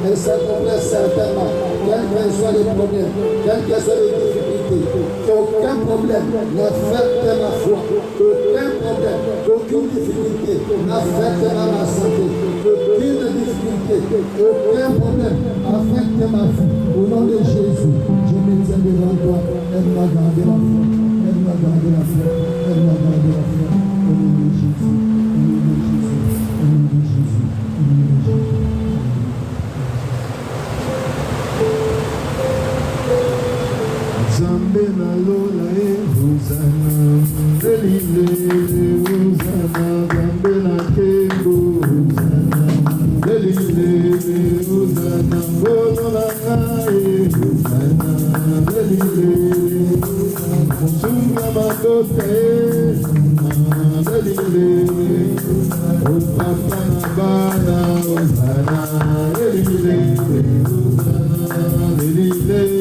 Elle s'accomplira certainement, quels que soient les problèmes, quelles que soient les difficultés, qu'aucun problème n'affecte ma foi, qu'aucun problème, qu'aucune difficulté n'affecte ma santé, qu'aucune difficulté, aucun problème affecte ma vie. Au nom de Jésus, je me tiens devant toi, elle m'a gardé la foi, elle m'a gardé la foi, elle m'a gardé la foi. Au nom de Jésus, au nom de Jésus, au nom de Jésus, au nom de Jésus. Zambe na lola Hosana, Delile Hosana, Zambe na kembo Hosana, Delile Hosana, Bolo na kae Hosana, Delile Sunga makote Delile Papa na bana Hosana, Delile Hosana, Delile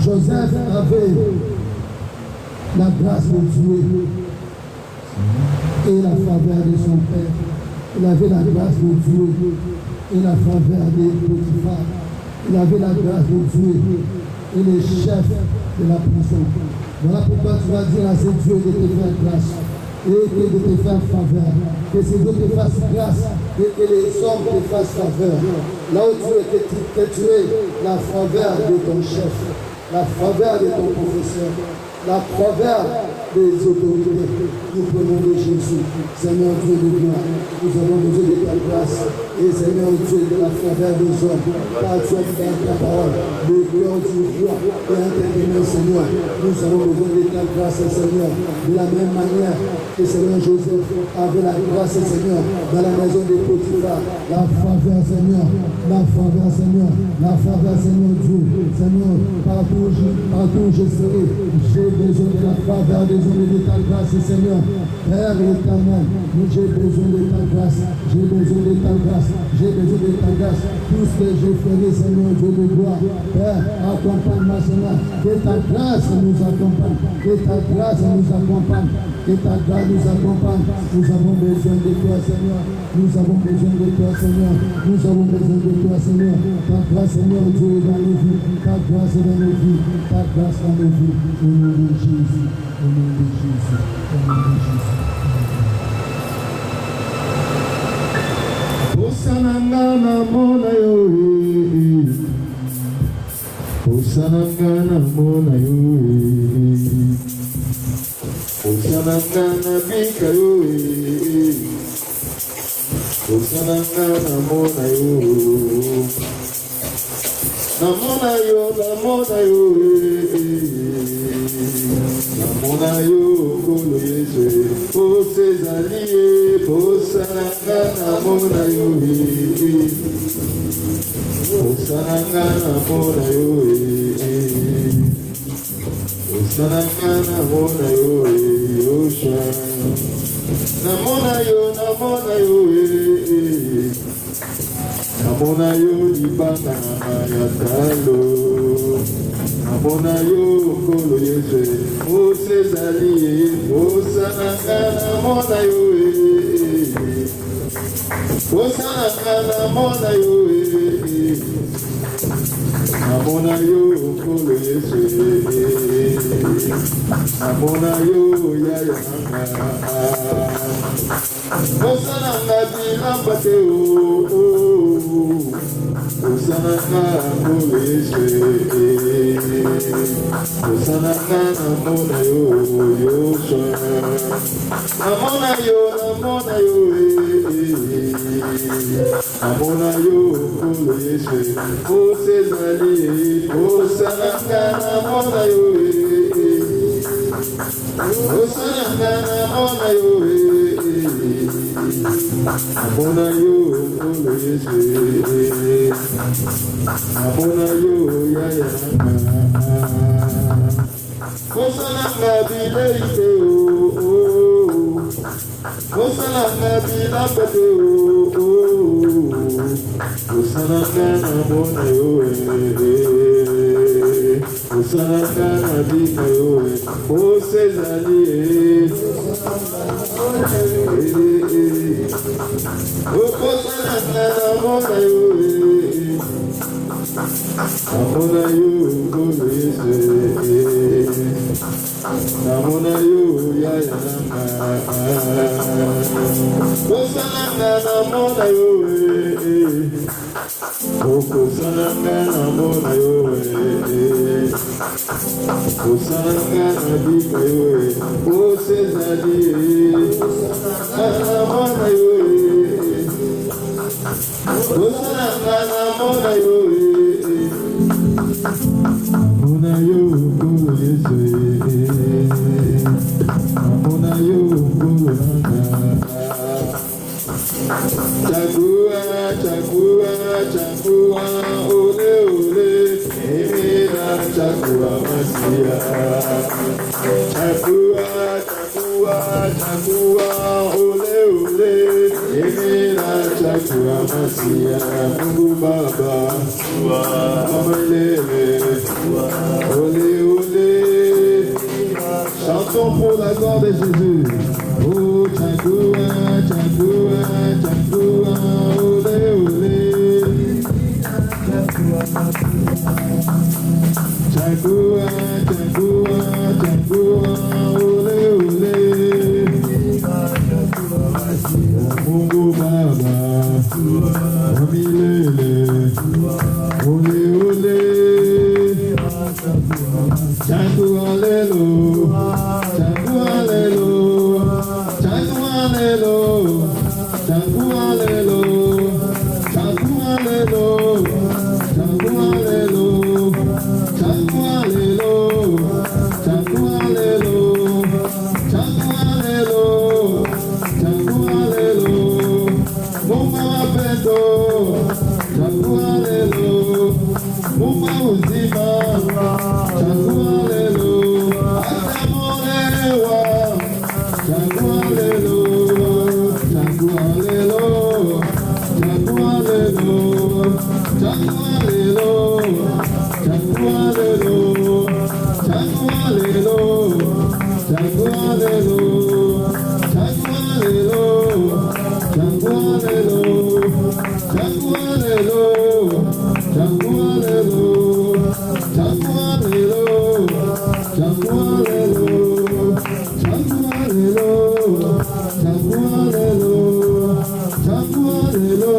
Joseph avait la grâce de Dieu et la faveur de son père. Il avait la grâce de Dieu et la faveur de Potiphar. Il avait la grâce de Dieu et le chef de la prison. Voilà pourquoi tu vas dire à ce Dieu de te faire grâce et de te faire faveur. Que ce Dieu te fasse grâce et que les hommes te fassent faveur. Là où tu es, que tu es la faveur de ton chef, la faveur de ton professeur, la faveur des autorités. Nous prenons de Jésus, Seigneur Dieu de gloire. Nous avons besoin de ta grâce. Et Seigneur Dieu, de la faveur des hommes. Car tu as fait ta parole, le cœur du roi et intervenir, Seigneur. Nous avons besoin de ta grâce, Seigneur. De la même manière que Seigneur Joseph avait la grâce, Seigneur, dans la maison de Potiphar. La faveur, Seigneur. La faveur, Seigneur. La faveur, Seigneur Dieu. Seigneur, partout où je serai, j'ai besoin de la faveur des hommes et de ta grâce, Seigneur. Père éternel, j'ai besoin de ta grâce. J'ai besoin de ta grâce. J'ai besoin de ta grâce. Tout ce que je ferai, Seigneur Dieu de gloire. Père, accompagne-moi, Seigneur. Que ta grâce nous accompagne. Que ta grâce nous accompagne. Que ta grâce nous accompagne. Nous avons besoin de toi, Seigneur. Nous avons besoin de toi, Seigneur. Nous avons besoin de toi, Seigneur. Ta grâce, Seigneur Dieu, est dans nos vies. Ta grâce est dans nos vies. Ta grâce dans nos vies. Au nom de Jésus. Au nom de Jésus. Au nom de Jésus. namona yo Osananga namona yo Osananga nabika yo Osananga namona yo Namona yo Namona yo kolo yesu Osezali Osananga namona yo Osananga namona yo Osananga namona yo Yosha Namona yo Namona yo libanga na yatalo Namona yo kolo yesu Osezali Osananga namona yo Osananga namona yo Namona yo kolo yesu Namona yo yaya Osananga bilamba te Osananga kolo yesu Osananga namona yo Yosha Namona yo Namona yo kolo yesu Osezali Osananga namona yo Osananga namona yo Namona yo kolo yesu Namona yo yaya Osananga bileite Osananga bilambate Osananga namona yo Osananga nabika yo Osezali Osananga namona yo Namona yo kolo yesu Namona yo yaya Osananga namona yo Osananga namona yo Osananga nabika yo Osezali Namona yo Osananga namona yo Namona yo kolo yesu Namona yo kolo Chagua, ole ole, emira chagua masia. Chagua, ole ole, emira chagua masia. Mungu Baba, amelele, ole ole. Chantons pour la gloire de Jésus. Oh chagua, ole ole. Chagua, ole ole. Mungu Baba, amilele, ole ole. Chagua lelo, chagua lelo, chagua lelo, chagua lelo, chagua lelo, chagua lelo, chagua lelo, chagua lelo, chagua lelo, chagua lelo, Mumba wapendo, chagua lelo, Mumba uzima, chagua lelo, atamolewa, chagua lelo, chagua lelo, chagua lelo, chagua lelo, chagua lelo, chagua lelo, chagua lelo, chagua lelo, chagua lelo, chagua lelo, chagua lelo, chagua lelo, chagua lelo, chagua lelo, chagua lelo, chagua lelo,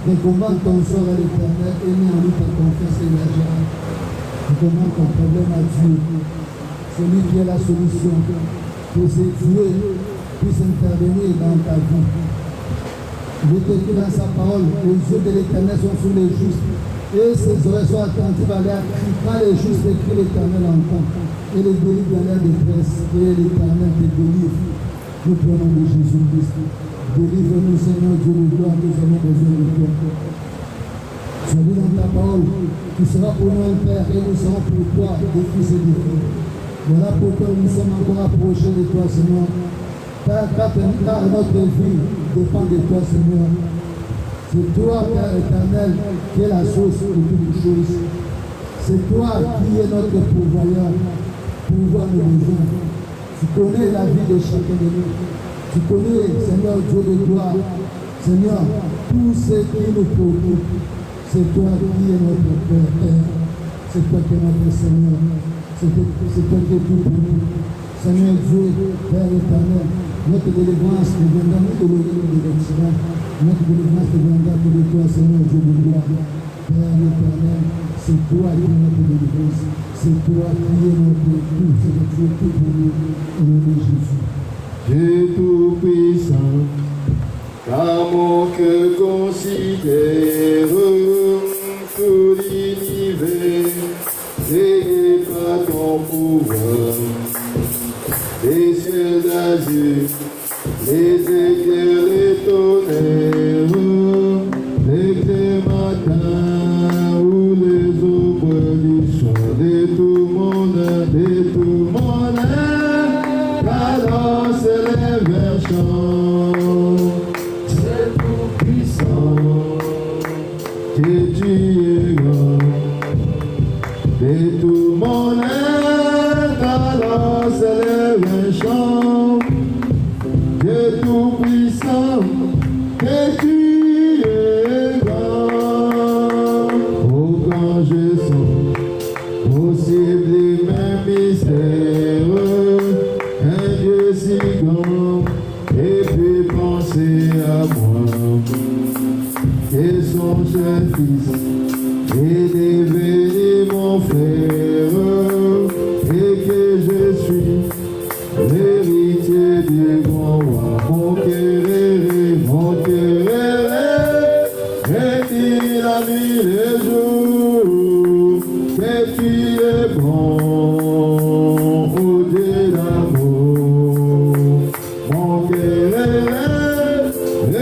Je commande ton sort à l'Éternel et mets en lui ta confiance et la gère. Je commande ton problème à Dieu. Celui qui est la solution. Que c'est Dieu puisse intervenir dans ta vie. Il est écrit dans sa parole, les yeux de l'Éternel sont sur les justes et ses oreilles sont attentives à leur cri. Quand les justes écrivent, l'Éternel entend et les délivre dans leur détresse et l'Éternel te délivre. Nous prenons de Jésus-Christ. Délivre-nous, Seigneur Dieu de gloire, nous avons besoin de toi. Tu as dit dans ta parole, tu seras pour nous un Père et nous serons pour toi des fils et des filles. Voilà pourquoi nous sommes encore approchés de toi, Seigneur. Car notre vie dépend de toi, Seigneur. C'est toi, Père éternel, qui est la source de toutes les choses. C'est toi qui es notre pourvoyeur, pourvoir nos besoins. Tu connais la vie de chacun de nous. Tu connais, Seigneur Dieu de gloire, Seigneur, tout ce qui nous préoccupe. C'est toi qui es notre Père. C'est toi qui es notre Seigneur. C'est toi qui es tout pour nous. Seigneur Dieu, Père éternel, notre délivrance ne viendra ni de l'origine de l'Occident. Notre délivrance ne viendra que de toi, Seigneur Dieu de gloire. Père éternel, c'est toi qui es notre délivrance. C'est toi qui es notre tout. C'est toi qui es tout pour nous. Au nom de Jésus. Dieu tout-puissant, car mon cœur considère tout l'univers et par ton pouvoir. Les cieux d'azur, les éclairs, les tonnerres, l'éclair matin ou les ombres du soir, de tout monde, alors s'élève un chant. C'est tout puissant, que tu es grand, de tout mon être, alors s'élève un chant. Que tout puissant, que tu es grand. Oh, quand je sens possible et même mystère, un Dieu si grand, et puis penser à moi, et son cher fils, et devenir mon frère, et que je suis l'héritier du grand roi. Mon cœur est la nuit et jour, que tu es bon, ô Dieu d'amour. Mon cœur est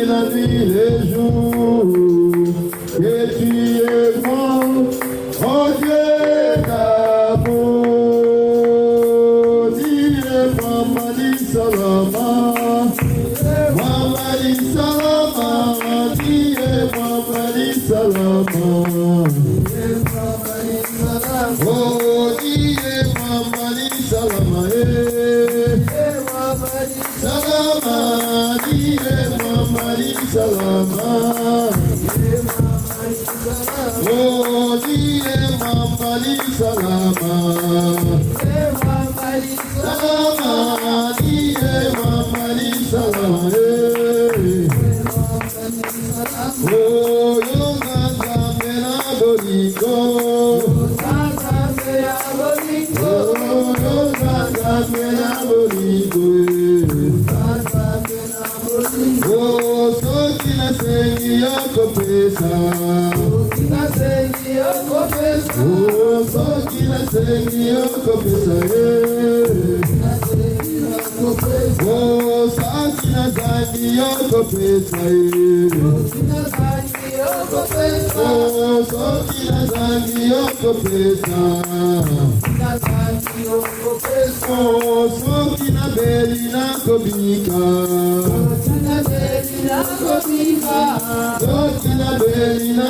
la nuit et jour, que tu es bon, ô Dieu d'amour. Salama, Mamadi Salama, Dieu Mamadi Salama, oh Dieu Mamadi Salama, Salama, Dieu Mamadi Salama, oh Dieu Mamadi Salama. Salama, diye Mamadi Salama, oh Yoga Mena Boligo, oh Yoga Mena Boligo, oh Sokina Sengi Yokopesa, oh Sokina Sengi Yokopesa. Oh, Sakina Zani Yoko Pesai. Oh, Sakina Zani Yoko Pesai. Oh, Sakina Belina Kobika. Sakina Belina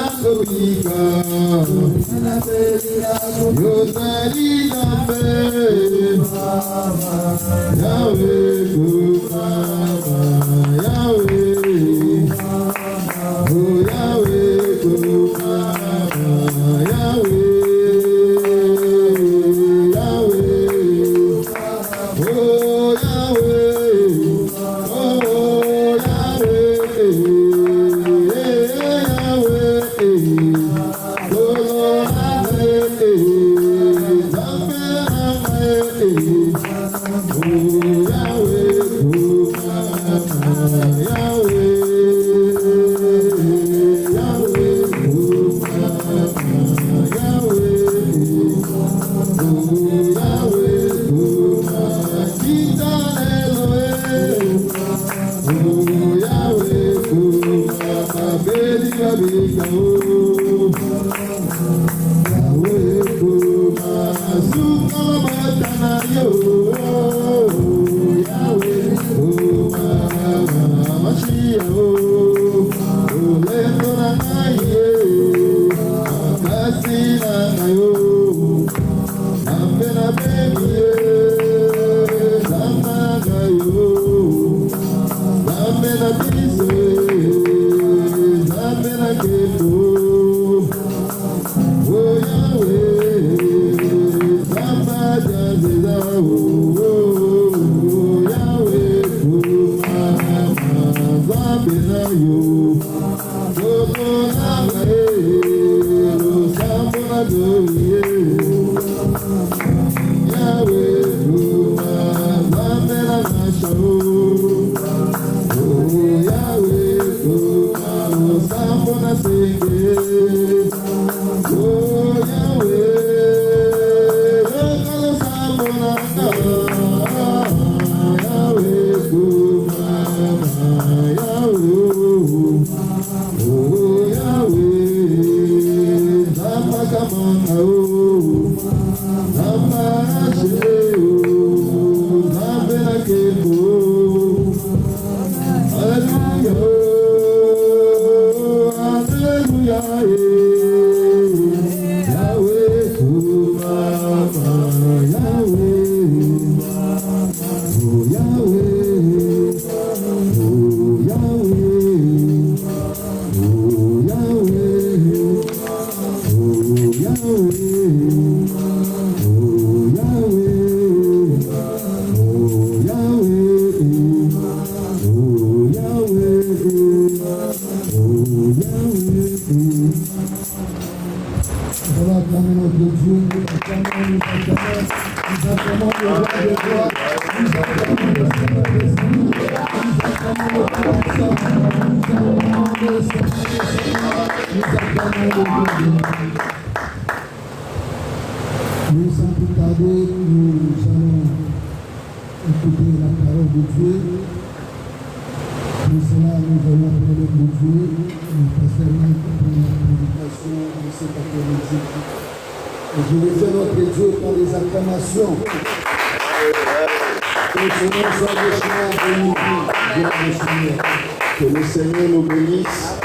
Que le Seigneur nous bénisse.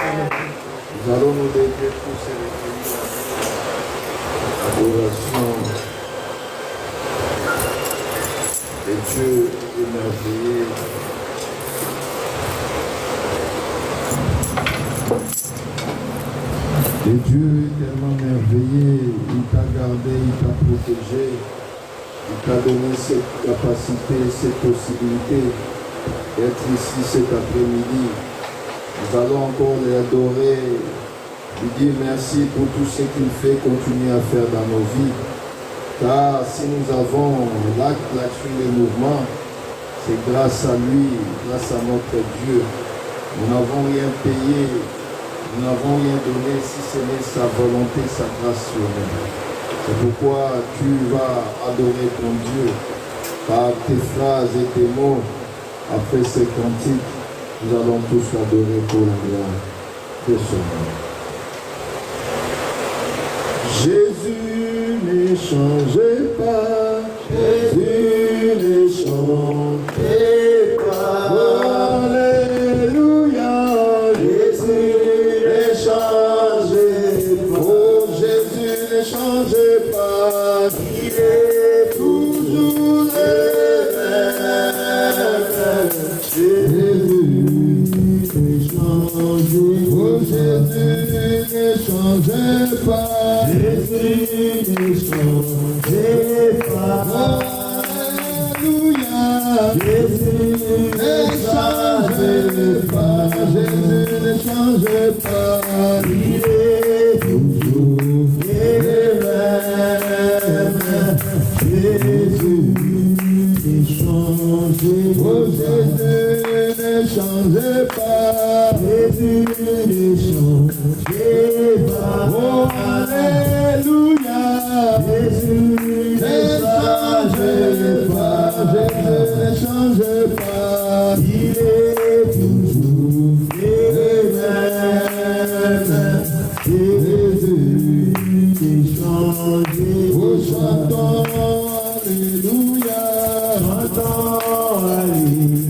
Nous allons nous dédier tous ces adoration de Dieu émerveillé. Et Dieu est tellement merveilleux, il t'a gardé, il t'a protégé, il t'a donné cette capacité, cette possibilité d'être ici cet après-midi. Nous allons encore l'adorer, lui dire merci pour tout ce qu'il fait, continuer à faire dans nos vies. Car si nous avons l'acte, l'action, le mouvement, c'est grâce à lui, grâce à notre Dieu. Nous n'avons rien payé, nous n'avons rien donné si ce n'est sa volonté, sa grâce sur nous. C'est pourquoi tu vas adorer ton Dieu par tes phrases et tes mots. Après ces cantiques, nous allons tous l'adorer pour la gloire de son nom. Jésus ne changeait pas, Jésus ne changeait pas. Alléluia, Jésus ne changeait Jésus ne change pas. Alléluia. Jésus ne change pas. Jésus ne change pas. Il est toujours le même. Jésus ne change pas. Oh, Jésus ne change pas. Jésus ne change pas. Oh, alléluia. Jésus ne change pas. Jésus ne change pas. Il est toujours le même. Jésus ne change pas. Oh, chantons alléluia. Chantons alléluia.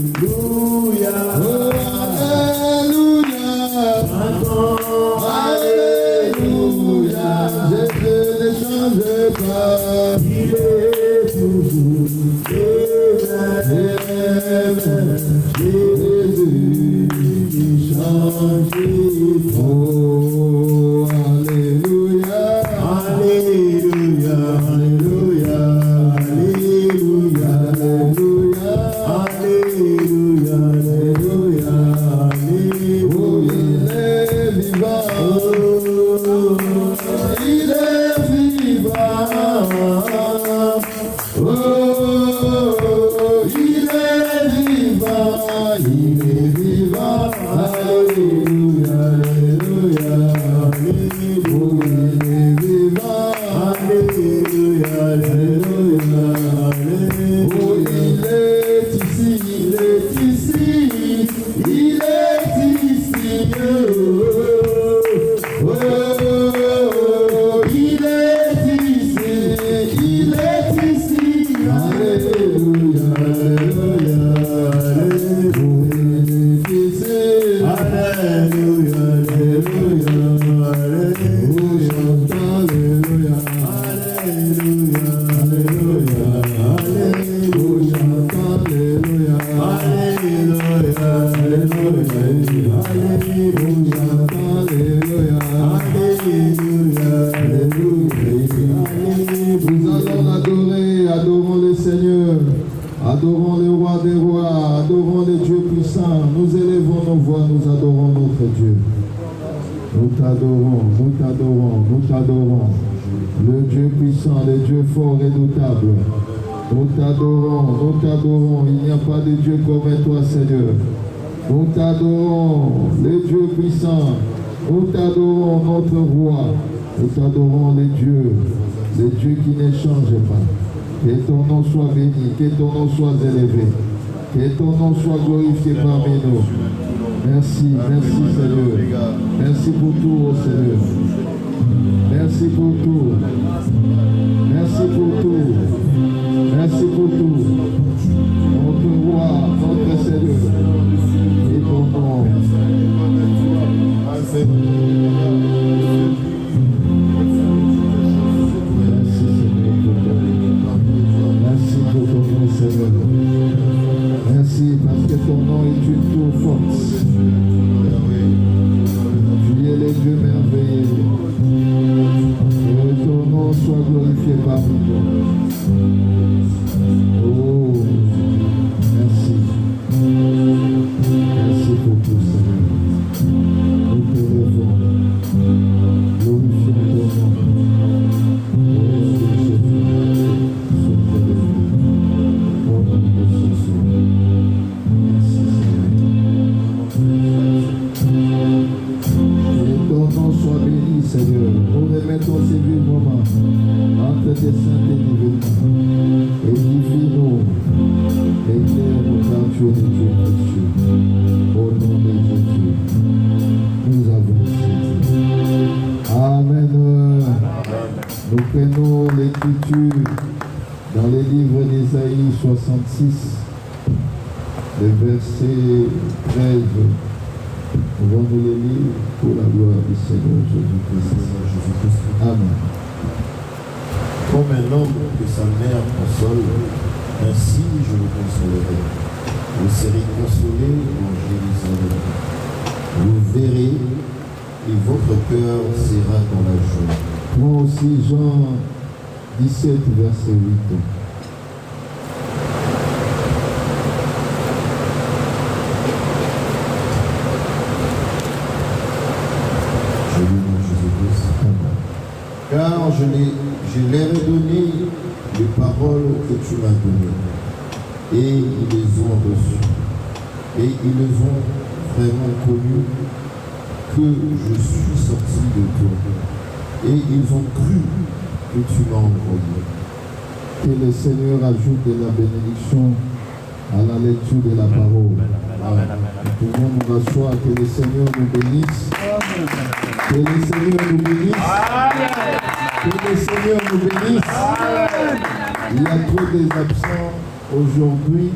Oh, alléluia. Chantons alléluia. Jésus ne change pas. Il est toujours le même. Jésus ne change pas. Oh, alléluia. Alléluia. Alléluia. Alléluia. Alléluia. Alléluia. Alléluia. Oh, il est vivant. Oh, il est vivant. Oh, il est vivant. Il est vivant. Alléluia. Alléluia. Alléluia. Oh, il est vivant. Alléluia. Alléluia. Alléluia. Oh, il est ici. Il est ici. Il est ici. Oh, oh, il est ici. Il est ici. Alléluia. Alléluia. Alléluia. Oh, il est ici. Alléluia. Alléluia. Alléluia. Oh, chantons alléluia. Alléluia. Alléluia. Alléluia. Oh, chantons alléluia. Alléluia. Alléluia. Alléluia. Oh, chantons alléluia. Alléluia. Alléluia. Nous allons l'adorer, adorons le Seigneur, adorons le roi des rois, adorons le Dieu puissant. Nous élevons nos voix, nous adorons notre Dieu. Nous t'adorons, nous t'adorons, nous t'adorons. Le Dieu puissant, le Dieu fort, redoutable. Nous t'adorons, nous t'adorons. Il n'y a pas de Dieu comme toi, Seigneur. Nous t'adorons, le Dieu puissant. Nous t'adorons, notre roi. Nous t'adorons, le Dieu qui ne change pas. Que ton nom soit béni, que ton nom soit élevé. Que ton nom soit glorifié parmi nous. Merci, merci Seigneur. Merci pour tout, oh Seigneur. Merci pour tout. Merci pour tout. Merci pour tout. Notre roi, notre Seigneur. Et ton nom. Merci pour ton nom, Seigneur. Merci parce que ton nom est une tour forte. Tu es le Dieu merveilleux. Que ton nom soit glorifié parmi nous. Oh, merci. Merci pour tout, Seigneur. Nous te levons. Glorifions ton nom. Seigneur, nous remettons ces vieux moments entre tes saints dénivellements. Édifie-nous, éclaire-nous car tu es Dieu précieux. Au nom de Jésus, nous avons dit. Amen. Nous prenons l'écriture dans le livre d'Ésaïe 66, le verset 13. Nous allons nous les lire pour la gloire du Seigneur Jésus-Christ. Amen. Comme un homme que sa mère console, ainsi je vous consolerai. Vous serez consolés en Jérusalem. Vous verrez et votre cœur sera dans la joie. Prends aussi Jean 17, verset 8. Je lis dans Jésus-Christ. Car je leur ai donné les paroles que tu m'as données, et ils les ont reçues, et ils les ont vraiment connues, que je suis sorti de toi, et ils ont cru que tu m'as envoyé. Que le Seigneur ajoute de la bénédiction à la lecture de la parole. Nous pouvons nous rasseoir, que le Seigneur nous bénisse. Que le Seigneur nous bénisse. Que le Seigneur nous bénisse. Il y a trop d'absents aujourd'hui.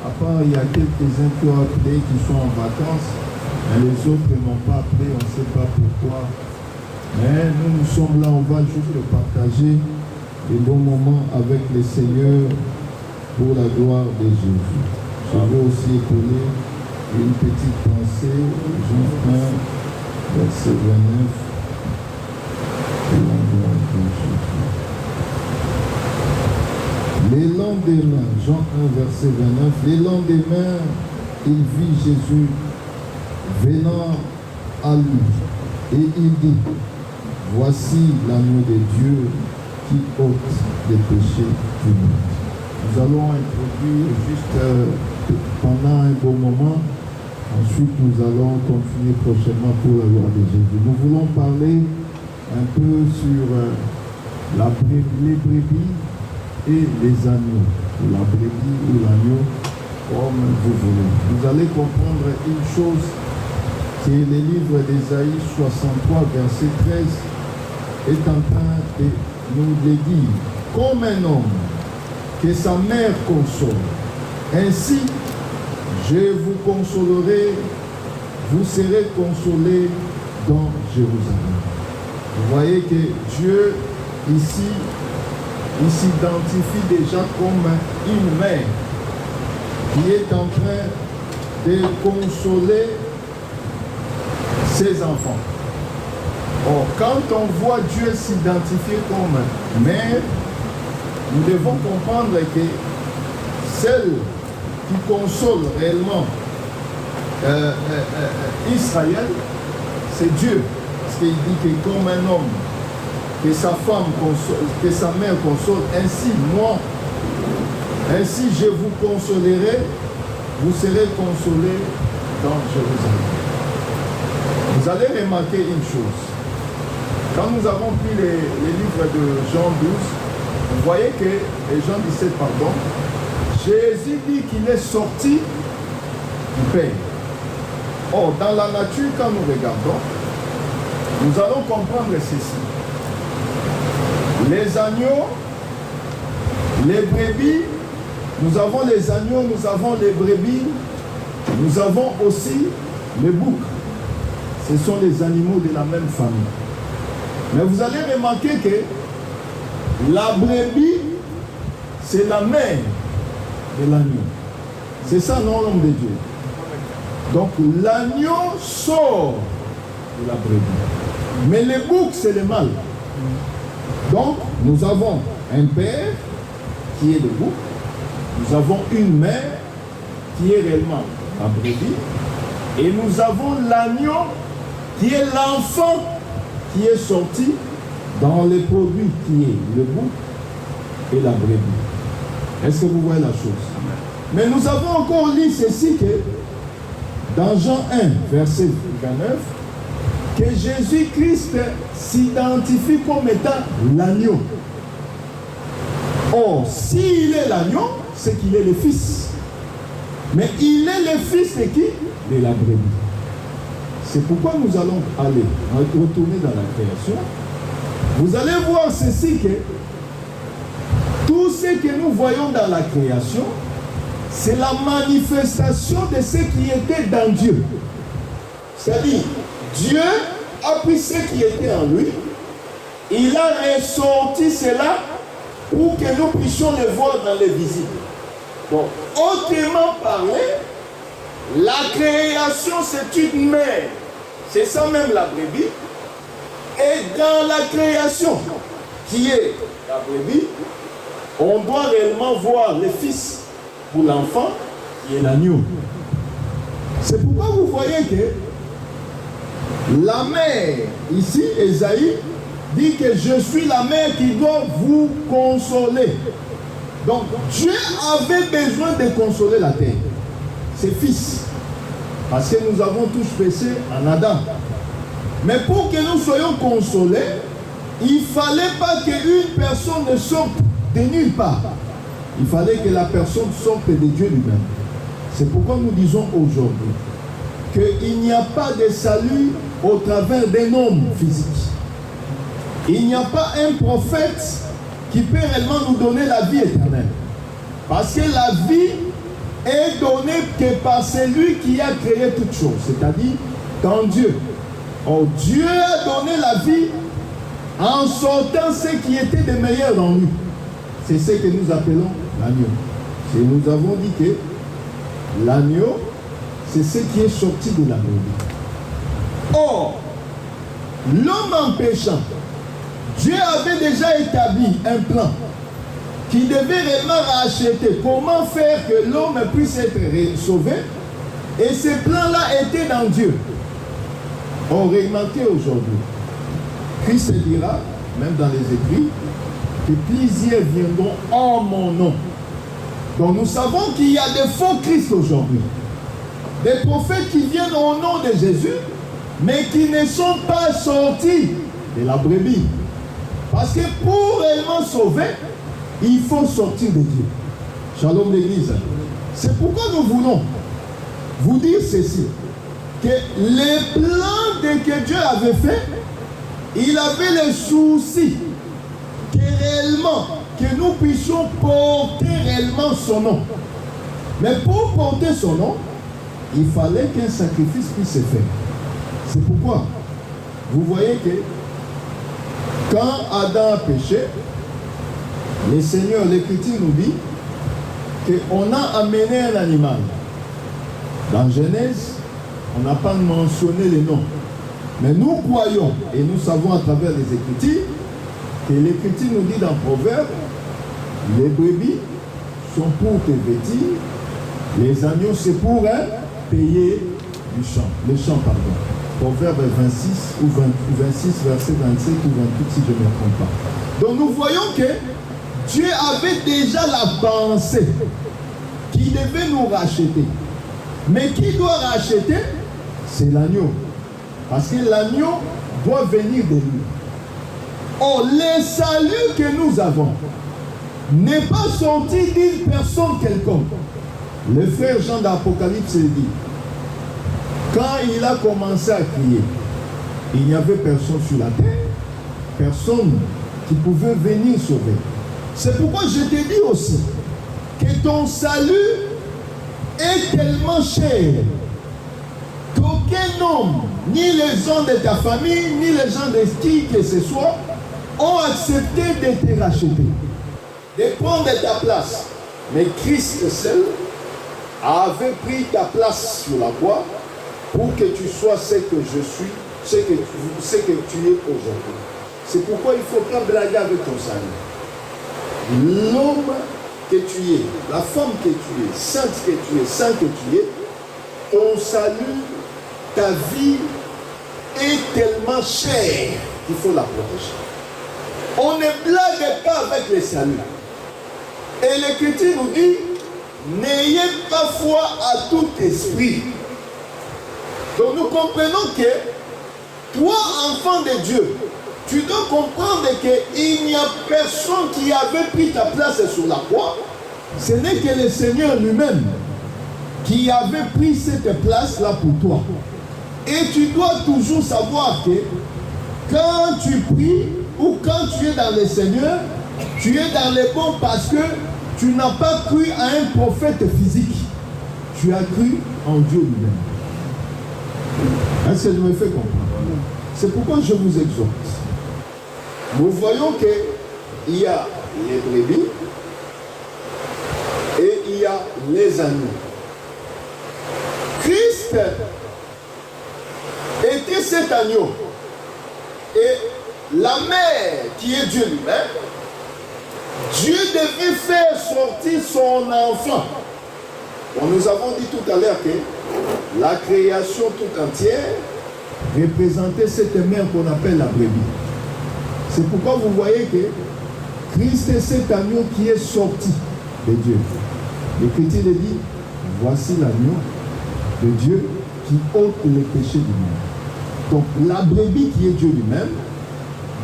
À part, il y a quelques-uns qui ont appelé, qui sont en vacances. Mais les autres n'ont pas appelé, on ne sait pas pourquoi. Mais nous sommes là, on va juste partager les bons moments avec le Seigneur pour la gloire de Jésus. Je veux aussi épauler une petite pensée, Jean 1, verset 29, pour la gloire de Jésus. Les lendemains, Jean 1, verset 29, les lendemains, il vit Jésus venant à lui, et il dit, voici l'agneau de Dieu qui ôte les péchés du monde. Nous allons introduire juste pendant un bon moment. Ensuite, nous allons continuer prochainement pour la gloire de Jésus. Nous voulons parler un peu sur les brebis et les agneaux. La brebis ou l'agneau, comme vous voulez. Vous allez comprendre une chose, c'est le livre d'Ésaïe 63, verset 13, est en train de nous le dire. Comme un homme que sa mère console, ainsi je vous consolerai, vous serez consolés dans Jérusalem. Vous voyez que Dieu ici, il s'identifie déjà comme une mère qui est en train de consoler ses enfants. Or, quand on voit Dieu s'identifier comme mère, nous devons comprendre que celle qui console réellement Israël, c'est Dieu. Parce qu'il dit que comme un homme, que sa femme console, que sa mère console, ainsi moi, ainsi je vous consolerai, vous serez consolés dans Jérusalem. Vous allez remarquer une chose. Quand nous avons pris les livres de Jean 12, vous voyez que, et Jean 17, pardon, Jésus dit qu'il est sorti du Père. Or, dans la nature, quand nous regardons, nous allons comprendre ceci. Les agneaux, les brebis, nous avons les agneaux, nous avons les brebis, nous avons aussi les boucs. Ce sont les animaux de la même famille. Mais vous allez remarquer que la brebis, c'est la mère de l'agneau. C'est ça, non, l'homme de Dieu. Donc l'agneau sort de la brebis. Mais les boucs, c'est le mâle. Donc, nous avons un père qui est le bouc. Nous avons une mère qui est réellement la brebis. Et nous avons l'agneau qui est l'enfant qui est sorti dans les produits qui est le bouc et la brebis. Est-ce que vous voyez la chose? Mais nous avons encore lu ceci que dans Jean 1, verset 29, que Jésus-Christ s'identifie comme étant l'agneau. Or, s'il est l'agneau, c'est qu'il est le fils. Mais il est le fils de qui? De la brebis. C'est pourquoi nous allons aller retourner dans la création. Vous allez voir ceci que tout ce que nous voyons dans la création, c'est la manifestation de ce qui était dans Dieu. C'est-à-dire, Dieu a pris ce qui était en lui, il a ressorti cela pour que nous puissions le voir dans les visibles. Bon, autrement parlé, la création c'est une mère, c'est ça même la brebis, Et dans la création, qui est la brebis, on doit réellement voir le fils pour l'enfant, qui est l'agneau. C'est pourquoi vous voyez que la mère, ici, Ésaïe, dit que je suis la mère qui doit vous consoler. Donc, Dieu avait besoin de consoler la terre, ses fils. Parce que nous avons tous péché en Adam. Mais pour que nous soyons consolés, il ne fallait pas qu'une personne ne sorte de nulle part. Il fallait que la personne sorte de Dieu lui-même. C'est pourquoi nous disons aujourd'hui qu'il n'y a pas de salut au travers d'un homme physique. Il n'y a pas un prophète qui peut réellement nous donner la vie éternelle. Parce que la vie est donnée que par celui qui a créé toutes choses, c'est-à-dire dans Dieu. Or, Dieu a donné la vie en sortant ce qui était de meilleur dans lui. C'est ce que nous appelons l'agneau. Et nous avons dit que l'agneau, c'est ce qui est sorti de la brebis. Or, l'homme en péchant, Dieu avait déjà établi un plan qui devait réellement racheter. Comment faire que l'homme puisse être sauvé? Et ce plan-là était dans Dieu. On remarque aujourd'hui, Christ dira, même dans les écrits, que plusieurs viendront en mon nom. Donc nous savons qu'il y a des faux Christ aujourd'hui. Des prophètes qui viennent au nom de Jésus, mais qui ne sont pas sortis de la brebis. Parce que pour réellement sauver, il faut sortir de Dieu. Shalom l'Église. C'est pourquoi nous voulons vous dire ceci. Que les plans que Dieu avait fait, il avait le souci que réellement, que nous puissions porter réellement son nom. Mais pour porter son nom, il fallait qu'un sacrifice puisse se faire. C'est pourquoi vous voyez que quand Adam a péché, le Seigneur, l'Écriture nous dit qu'on a amené un animal. Dans Genèse, on n'a pas mentionné les noms. Mais nous croyons, et nous savons à travers les Écritures, que l'Écriture nous dit dans Proverbe, les brebis sont pour te vêtir, les agneaux c'est pour payer du champ, le champ, pardon. Proverbe 26 ou 26, verset 27 ou 28, si je ne me trompe pas. Donc nous voyons que Dieu avait déjà la pensée qui devait nous racheter. Mais qui doit racheter? C'est l'agneau. Parce que l'agneau doit venir de lui. Or, le salut que nous avons n'est pas sorti d'une personne quelconque. Le frère Jean d'Apocalypse dit, quand il a commencé à crier, il n'y avait personne sur la terre, personne qui pouvait venir sauver. C'est pourquoi je te dis aussi que ton salut est tellement cher qu'aucun homme, ni les gens de ta famille, ni les gens de qui que ce soit, ont accepté de te racheter, de prendre ta place. Mais Christ seul avait pris ta place sur la croix pour que tu sois ce que je suis, ce que tu es aujourd'hui. C'est pourquoi il ne faut pas blaguer avec ton salut. L'homme que tu es, la femme que tu es, sainte que tu es, saint que tu es, ton salut, ta vie est tellement chère qu'il faut la protéger. On ne blague pas avec le salut. Et l'Écriture nous dit, n'ayez pas foi à tout esprit. Donc nous comprenons que toi, enfant de Dieu, tu dois comprendre qu'il n'y a personne qui avait pris ta place sur la croix. Ce n'est que le Seigneur lui-même qui avait pris cette place-là pour toi. Et tu dois toujours savoir que quand tu pries ou quand tu es dans le Seigneur, tu es dans le bon parce que tu n'as pas cru à un prophète physique. Tu as cru en Dieu lui-même. Est-ce que je me fais comprendre? C'est pourquoi je vous exhorte. Nous voyons qu'il y a les brebis et il y a les agneaux. Christ était cet agneau. Et la mère qui est Dieu lui-même, Dieu devait faire sortir son enfant. Bon, nous avons dit tout à l'heure que la création tout entière représentait cette mère qu'on appelle la brebis. C'est pourquoi vous voyez que Christ est cet agneau qui est sorti de Dieu. L'Écriture dit, voici l'agneau de Dieu qui ôte les péchés du monde. Donc la brebis qui est Dieu lui-même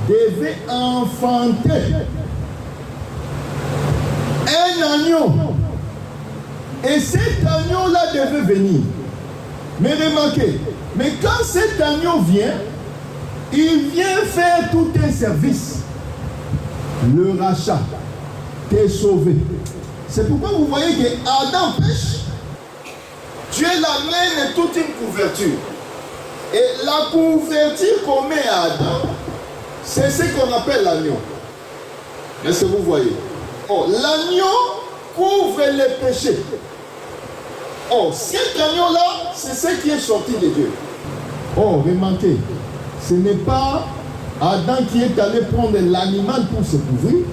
devait enfanter un agneau. Et cet agneau-là devait venir. Mais remarquez, mais quand cet agneau vient, il vient faire tout un service. Le rachat, t'es sauvé. C'est pourquoi vous voyez que Adam pêche. Dieu l'amène toute une couverture. Et la couverture qu'on met à Adam, c'est ce qu'on appelle l'agneau. Est-ce que vous voyez? Oh, l'agneau couvre les péchés. Oh, cet agneau-là, c'est ce qui est sorti de Dieu. Oh, remarquez, ce n'est pas Adam qui est allé prendre l'animal pour se couvrir,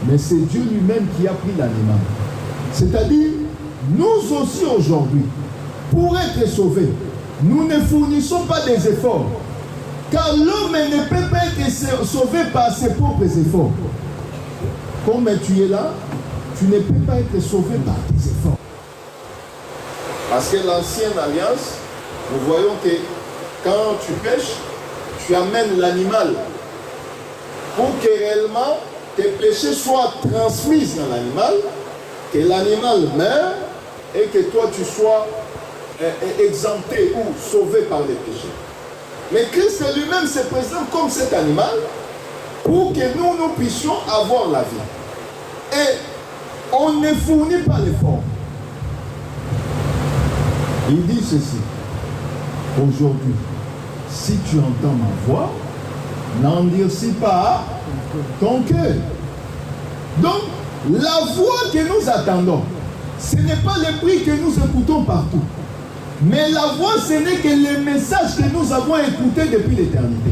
mais c'est Dieu lui-même qui a pris l'animal. C'est-à-dire, nous aussi aujourd'hui, pour être sauvés, nous ne fournissons pas des efforts. Car l'homme ne peut pas être sauvé par ses propres efforts. Comme tu es là, tu ne peux pas être sauvé par tes efforts. Parce que l'ancienne alliance, nous voyons que quand tu pêches, tu amènes l'animal pour que réellement tes péchés soient transmis dans l'animal, que l'animal meure et que toi tu sois exempté ou sauvé par les péchés. Mais Christ lui-même se présente comme cet animal pour que nous puissions avoir la vie. Et on ne fournit pas l'effort. Il dit ceci, aujourd'hui, si tu entends ma voix, n'endurcis pas ton cœur. Donc, la voix que nous attendons, ce n'est pas le bruit que nous écoutons partout. Mais la voix, ce n'est que les messages que nous avons écoutés depuis l'éternité.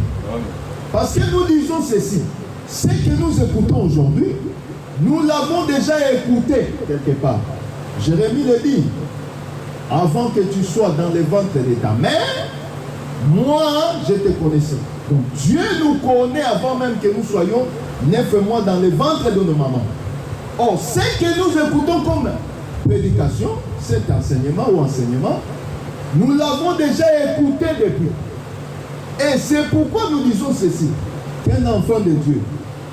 Parce que nous disons ceci, ce que nous écoutons aujourd'hui, nous l'avons déjà écouté quelque part. Jérémie le dit, avant que tu sois dans le ventre de ta mère, moi, je te connaissais. Donc Dieu nous connaît avant même que nous soyons 9 mois dans le ventre de nos mamans. Or, ce que nous écoutons comme prédication, cet enseignement ou enseignement, nous l'avons déjà écouté depuis. Et c'est pourquoi nous disons ceci, qu'un enfant de Dieu,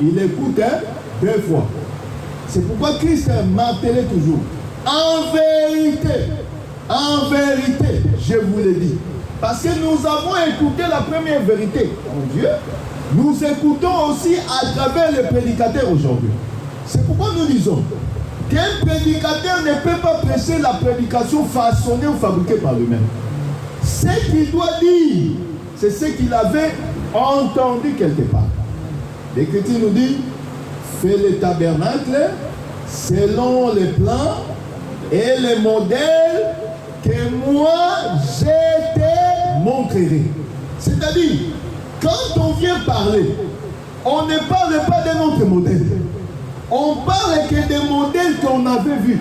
il écoute 2 fois. C'est pourquoi Christ martelait toujours. En vérité, je vous le dis. Parce que nous avons écouté la première vérité en Dieu, nous écoutons aussi à travers les prédicateurs aujourd'hui. C'est pourquoi nous disons qu'un prédicateur ne peut pas prêcher la prédication façonnée ou fabriquée par lui-même. Ce qu'il doit dire, c'est ce qu'il avait entendu quelque part. L'Écriture nous dit, fais le tabernacle selon les plans et les modèles que moi je te montrerai. C'est-à-dire, quand on vient parler, on ne parle pas de notre modèle. On parle que des modèles qu'on avait vus.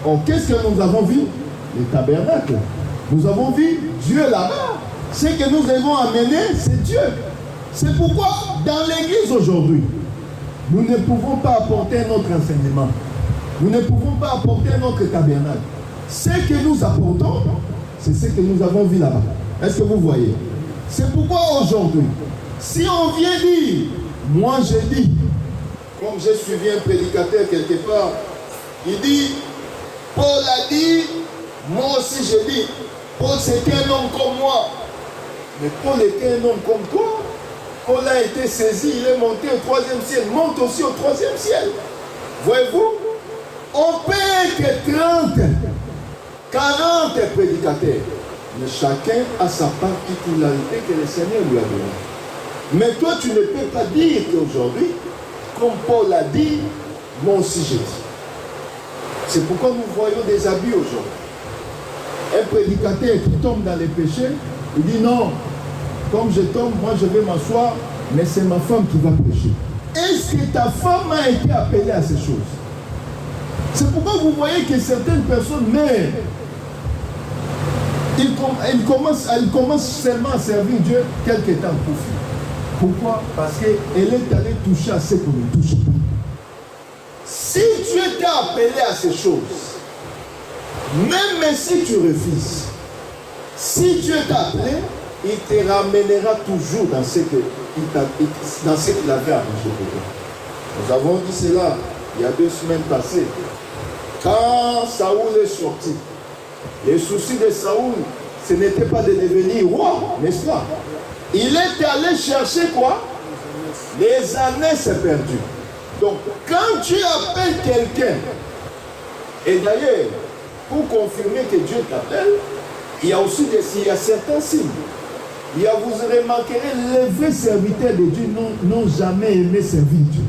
Or, qu'est-ce que nous avons vu? Les tabernacles. Nous avons vu Dieu là-bas. Ce que nous avons amené, c'est Dieu. C'est pourquoi, dans l'église aujourd'hui, nous ne pouvons pas apporter notre enseignement. Nous ne pouvons pas apporter notre tabernacle. Ce que nous apportons, c'est ce que nous avons vu là-bas. Est-ce que vous voyez? C'est pourquoi aujourd'hui, si on vient dire, moi je dis, comme j'ai suivi un prédicateur quelque part, il dit, Paul a dit, moi aussi je dis, Paul c'était un homme comme moi. Mais Paul était un homme comme toi. Paul a été saisi, il est monté au 3e ciel, monte aussi au 3e ciel. Voyez-vous, on peut être 30, 40 prédicateurs, mais chacun a sa particularité que le Seigneur lui a donnée. Mais toi, tu ne peux pas dire qu'aujourd'hui, comme Paul a dit, moi aussi j'ai dit. C'est pourquoi nous voyons des abus aujourd'hui. Un prédicateur qui tombe dans les péchés, il dit non, comme je tombe, moi je vais m'asseoir mais c'est ma femme qui va prêcher. Est-ce que ta femme a été appelée à ces choses? C'est pourquoi vous voyez que certaines personnes meurent. Elle commence seulement à servir Dieu quelque temps pour finir. Pourquoi? Parce qu'elle est allée toucher à ce qu'on ne touche pas. Si Dieu t'a appelé à ces choses, même si tu refuses, si Dieu t'a appelé, il te ramènera toujours dans ce qu'il avait arrangé pour toi. Nous avons dit cela il y a 2 semaines passées. Quand Saoul est sorti, le souci de Saoul, ce n'était pas de devenir roi, n'est-ce pas? Il est allé chercher quoi? Les années s'est perdu. Donc, quand tu appelles quelqu'un, et d'ailleurs, pour confirmer que Dieu t'appelle, il y a aussi certains signes. Vous remarquerez, les vrais serviteurs de Dieu n'ont jamais aimé servir Dieu.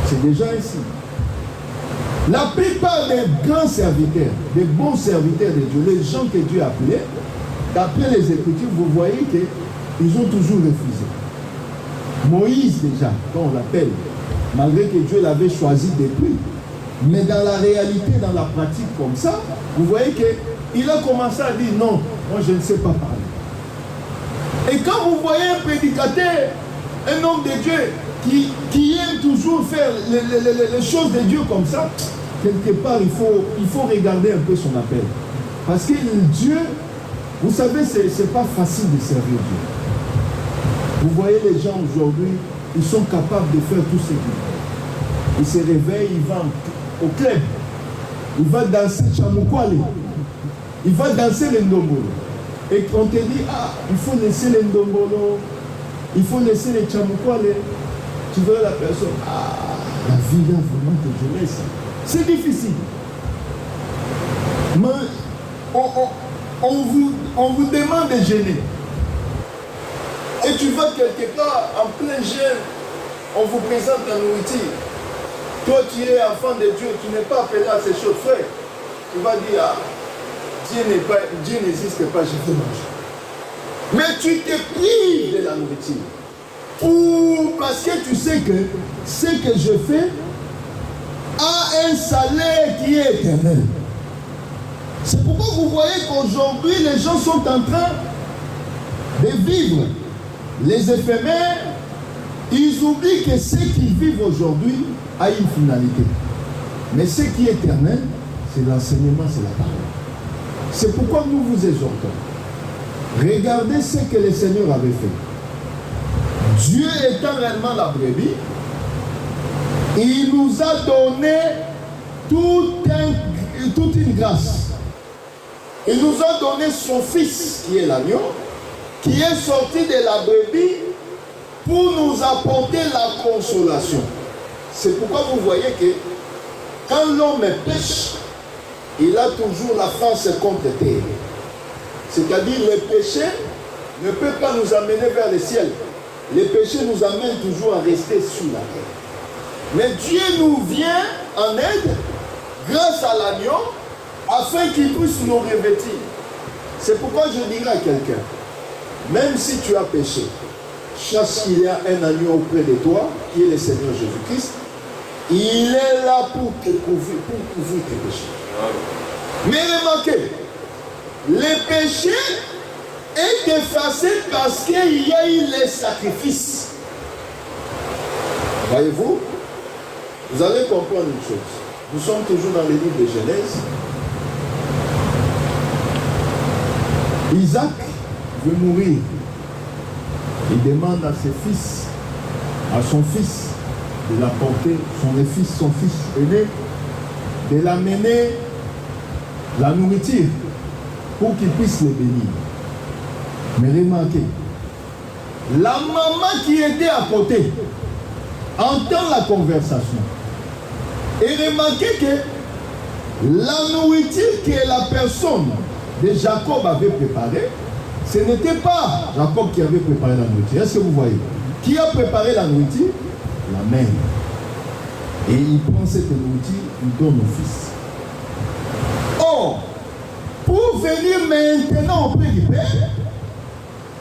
C'est déjà ainsi. La plupart des grands serviteurs, des bons serviteurs de Dieu, les gens que Dieu a appelés, d'après les Écritures, vous voyez qu'ils ont toujours refusé. Moïse déjà, quand on l'appelle, malgré que Dieu l'avait choisi depuis, mais dans la réalité, dans la pratique comme ça, vous voyez qu'il a commencé à dire non, moi je ne sais pas parler. Et quand vous voyez un prédicateur, un homme de Dieu qui aime toujours faire les choses de Dieu comme ça, quelque part il faut regarder un peu son appel. Parce que Dieu, vous savez, c'est pas facile de servir Dieu. Vous voyez les gens aujourd'hui, ils sont capables de faire tout ce qu'ils veulent. Ils se réveillent, ils vont au club, ils vont danser Chamukwale, ils vont danser le Ndombolo. Et on te dit, il faut laisser le Ndombolo, il faut laisser les Chamukwale. Tu vois la personne, la vie là, vraiment que je laisse. C'est difficile. Mais on vous demande de gêner. Et tu vas quelque part, en plein jeûne, on vous présente la nourriture. Toi, tu es enfant de Dieu, tu n'es pas appelé à ces choses, frère. Tu vas dire, Dieu n'existe pas, je veux manger. Mais tu te prives de la nourriture. Ou parce que tu sais que ce que je fais a un salaire qui est éternel. C'est pourquoi vous voyez qu'aujourd'hui, les gens sont en train de vivre les éphémères. Ils oublient que ce qu'ils vivent aujourd'hui a une finalité. Mais ce qui est éternel, c'est l'enseignement, c'est la parole. C'est pourquoi nous vous exhortons. Regardez ce que le Seigneur avait fait. Dieu étant réellement la brebis, il nous a donné toute une grâce. Il nous a donné son Fils, qui est l'agneau, qui est sorti de la brebis pour nous apporter la consolation. C'est pourquoi vous voyez que quand l'homme pêche, il a toujours la France contre terre. C'est-à-dire le péché ne peut pas nous amener vers le ciel. Le péché nous amène toujours à rester sur la terre. Mais Dieu nous vient en aide grâce à l'agneau afin qu'il puisse nous revêtir. C'est pourquoi je dirais à quelqu'un, même si tu as péché, chaque qu'il y a un agneau auprès de toi, qui est le Seigneur Jésus-Christ, il est là pour te couvrir, tes péchés. Mais remarquez, le péché est effacé parce qu'il y a eu les sacrifices. Voyez-vous, vous allez comprendre une chose. Nous sommes toujours dans le livre de Genèse. Isaac veut mourir. Il demande à son fils, de l'apporter, son fils aîné, de l'amener la nourriture pour qu'il puisse les bénir. Mais remarquez, la maman qui était à côté entend la conversation. Et remarquez que la nourriture que la personne de Jacob avait préparée, ce n'était pas Jacob qui avait préparé la nourriture. Est-ce que vous voyez? Qui a préparé la nourriture? La mère. Et il prend cette nourriture, il donne au fils. Or, pour venir maintenant auprès du Père,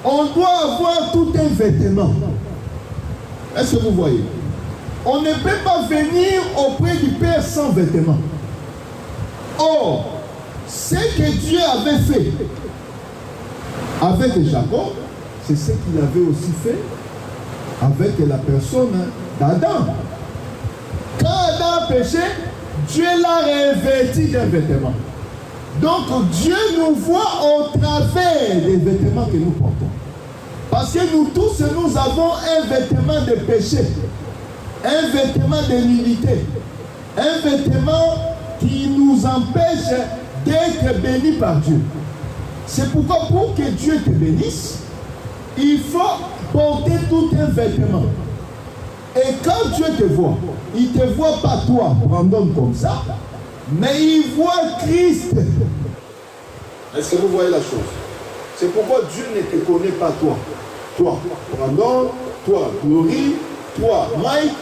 On doit avoir tout un vêtement. Est-ce que vous voyez? On ne peut pas venir auprès du Père sans vêtement. Or, ce que Dieu avait fait avec Jacob, c'est ce qu'il avait aussi fait avec la personne d'Adam. Quand Adam a péché, Dieu l'a revêtu d'un vêtement. Donc Dieu nous voit au travers des vêtements que nous portons. Parce que nous tous, nous avons un vêtement de péché, un vêtement de nudité, un vêtement qui nous empêche d'être bénis par Dieu. C'est pourquoi pour que Dieu te bénisse, il faut porter tout un vêtement. Et quand Dieu te voit, il ne te voit pas toi, Brandon, comme ça, mais il voit Christ. Est-ce que vous voyez la chose? C'est pourquoi Dieu ne te connaît pas toi. Toi, Brandon, toi, Glory, toi, Mike,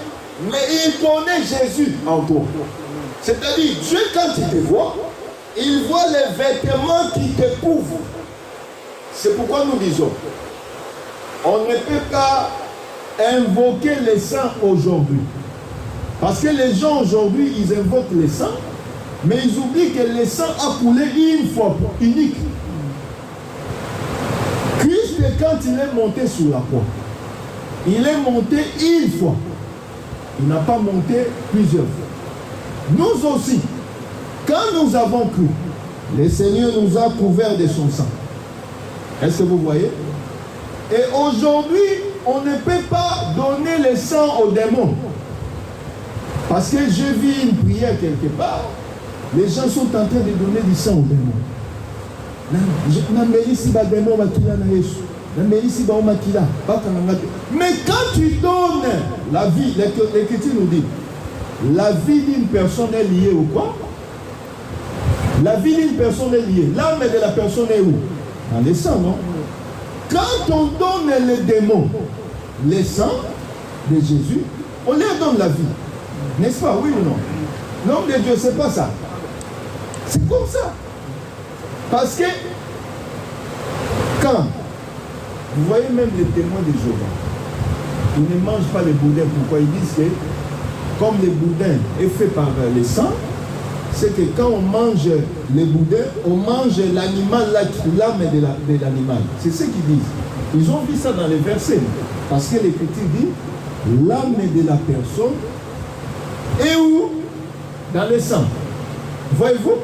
mais il connaît Jésus en toi. C'est-à-dire, Dieu, quand il te voit, il voit les vêtements qui te couvrent. C'est pourquoi nous disons, on ne peut pas invoquer les saints aujourd'hui. Parce que les gens aujourd'hui, ils invoquent les saints, mais ils oublient que le sang a coulé une fois, unique. Christ, quand il est monté sur la croix, il est monté une fois. Il n'a pas monté plusieurs fois. Nous aussi, quand nous avons cru, le Seigneur nous a couverts de son sang. Est-ce que vous voyez? Et aujourd'hui, on ne peut pas donner le sang aux démons. Parce que j'ai vu une prière quelque part, les gens sont en train de donner du sang aux démons. Mais quand tu donnes la vie, l'Écriture nous dit, la vie d'une personne est liée au quoi? La vie d'une personne est liée. L'âme de la personne est où? Dans le sang, non? Quand on donne les démons le sang de Jésus, on leur donne la vie. N'est-ce pas? Oui ou non? L'homme de Dieu, c'est pas ça. C'est comme ça. Parce que quand vous voyez même les témoins de Jéhovah, ils ne mangent pas les boudins. Pourquoi? Ils disent que comme le boudin est fait par le sang, c'est que quand on mange les boudins, on mange l'animal, l'âme de l'animal. C'est ce qu'ils disent. Ils ont vu ça dans les versets. Parce que l'Écriture dit, l'âme de la personne est où? Dans le sang. Voyez-vous?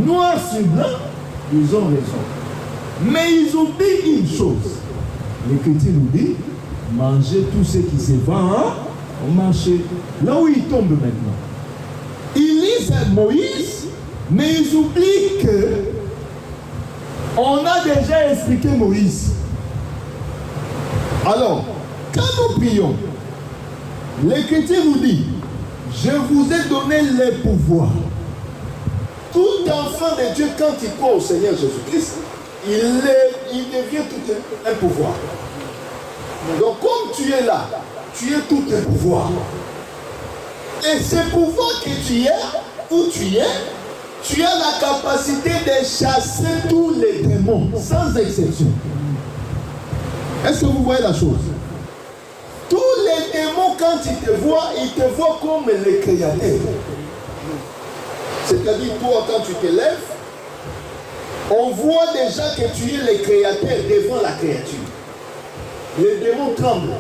Noir sur blanc, ils ont raison. Mais ils oublient une chose. L'Écriture nous dit, mangez tout ce qui se vend au marché. Là où ils tombent maintenant. Ils lisent Moïse, mais ils oublient que on a déjà expliqué Moïse. Alors, quand nous prions, l'Écriture nous dit, je vous ai donné les pouvoirs. Tout enfant de Dieu, quand il croit au Seigneur Jésus-Christ, il devient tout un pouvoir. Donc, comme tu es là, tu es tout un pouvoir. Et ce pouvoir que tu es, où tu es, tu as la capacité de chasser tous les démons, sans exception. Est-ce que vous voyez la chose? Tous les démons, quand ils te voient comme les créateurs. C'est-à-dire, toi, quand tu te lèves, on voit déjà que tu es le créateur devant la créature. Les démons tremblent.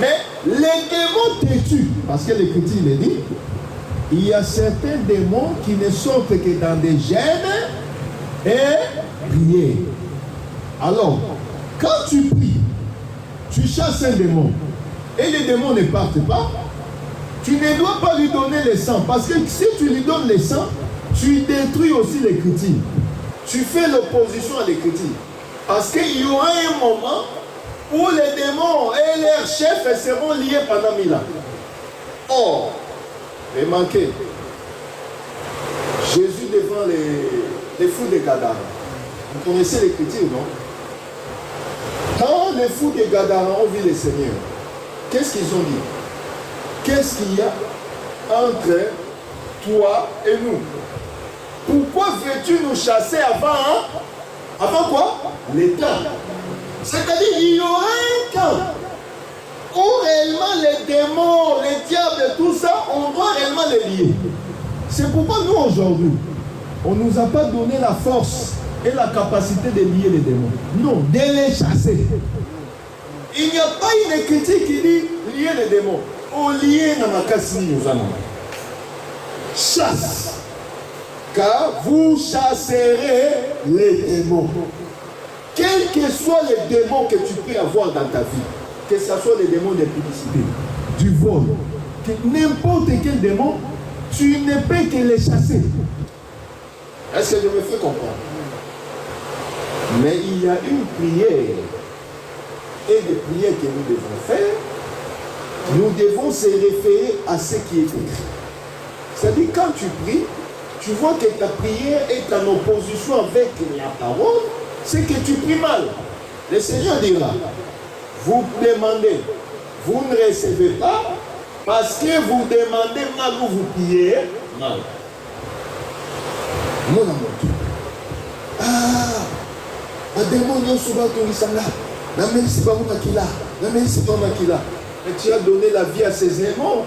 Mais les démons te tuent. Parce que l'Écriture le dit, il y a certains démons qui ne sortent que dans des gènes et prières. Alors, quand tu pries, tu chasses un démon et les démons ne partent pas, tu ne dois pas lui donner le sang. Parce que si tu lui donnes le sang, tu détruis aussi l'Écriture. Tu fais l'opposition à l'Écriture. Parce qu'il y aura un moment où les démons et leurs chefs seront liés pendant 1000 ans. Or, remarquez, Jésus devant les fous de Gadara. Vous connaissez l'Écriture, non? Quand les fous de Gadara ont vu le Seigneur, qu'est-ce qu'ils ont dit? Qu'est-ce qu'il y a entre toi et nous? Pourquoi veux-tu nous chasser Avant quoi? L'état. C'est-à-dire, il y aura un temps où réellement les démons, les diables, tout ça, on doit réellement les lier. C'est pourquoi nous, aujourd'hui, on ne nous a pas donné la force et la capacité de lier les démons. Non, de les chasser. Il n'y a pas une écriture qui dit lier les démons. On lier Namakasini nous allons. Chasse. Car vous chasserez les démons. Quels que soient les démons que tu peux avoir dans ta vie, que ce soit les démons de publicité, du vol, n'importe quel démon, tu ne peux que les chasser. Est-ce que je me fais comprendre? Mais il y a une prière et des prières que nous devons faire. Nous devons se référer à ce qui est écrit. C'est-à-dire quand tu pries, tu vois que ta prière est en opposition avec la parole, c'est que tu pries mal. Le Seigneur dira, vous demandez, vous ne recevez pas, parce que vous demandez mal ou vous priez mal. Mon amour. Ah, un démon n'y a souvent tout l'isanga. La même si pas vous qui là, la même si pas qui là. Mais tu as donné la vie à ces démons.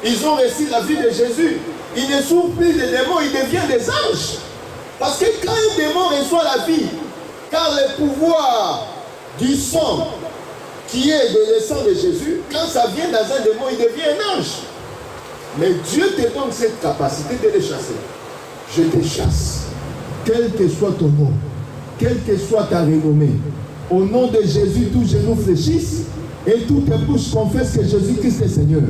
Ils ont reçu la vie de Jésus. Ils ne sont plus des démons, ils deviennent des anges. Parce que quand un démon reçoit la vie, car le pouvoir du sang qui est de le sang de Jésus, quand ça vient dans un démon, il devient un ange. Mais Dieu te donne cette capacité de les chasser. Je te chasse. Quel que soit ton nom, quelle que soit ta renommée, au nom de Jésus, tous genoux fléchissent et toutes les bouches confessent que Jésus-Christ est Seigneur.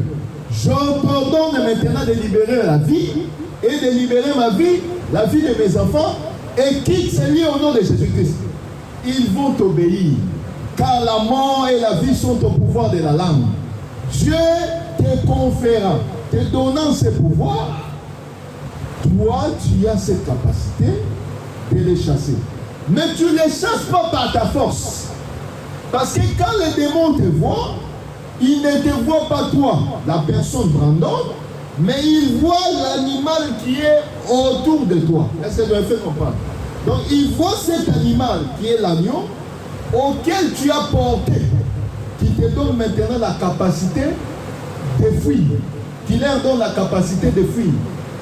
Je t'ordonne maintenant de libérer la vie et de libérer ma vie, la vie de mes enfants, et quitte ces lieux au nom de Jésus-Christ. Ils vont t'obéir, car la mort et la vie sont au pouvoir de la langue. Dieu te conférant, te donnant ce pouvoir, toi, tu as cette capacité de les chasser. Mais tu ne les chasses pas par ta force. Parce que quand les démons te voient, ils ne te voient pas toi, la personne Brandon, mais ils voient l'animal qui est autour de toi. Est-ce que je me fais comprendre? Donc ils voient cet animal qui est l'agneau, auquel tu as porté, qui te donne maintenant la capacité de fuir, qui leur donne la capacité de fuir,